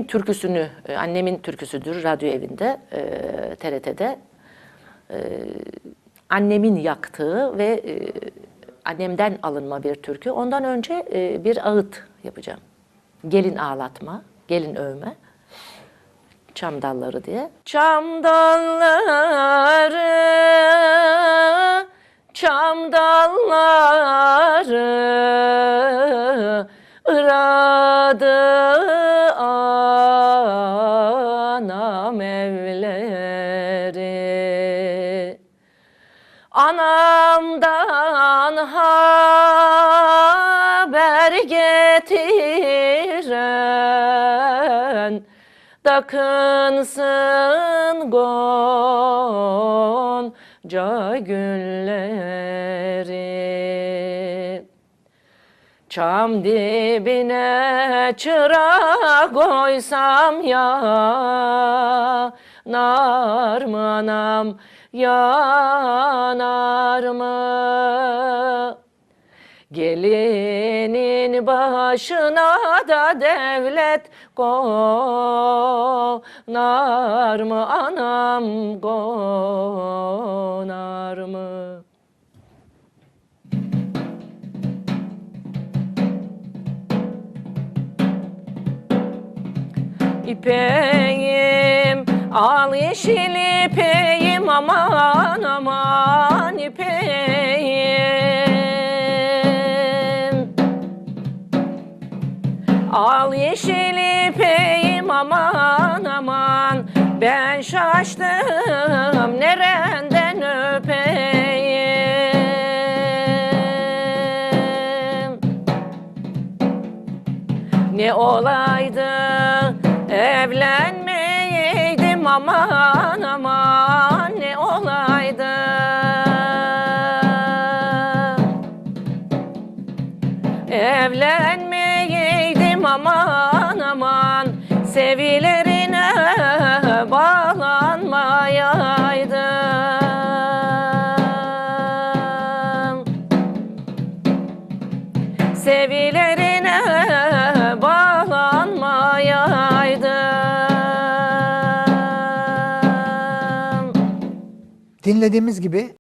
türküsünü, annemin türküsüdür radyo evinde, TRT'de. Annemin yaktığı ve annemden alınma bir türkü. Ondan önce bir ağıt yapacağım. Gelin ağlatma, gelin övme. Çam dalları diye. Çam dalları, çam dalları, ıradı anam evleri. Anamdan haber getiren dakınsın gonca gülleri. Çam dibine çırak koysam yanar mı anam, yanar mı? Gelinin başına da devlet konar mı anam, konar mı? İpeğim, al yeşil ipeğim, aman aman ipeğim. Al yeşil ipeğim, aman aman, ben şaştım nereden öpeyim. Ne olaydı evlenmeyeydim, aman aman, ne olaydı. Evlenmeyeydim, aman aman, sevilerine bağlanmayaydım. Sevilerine bağlanmayaydım. Dinlediğimiz gibi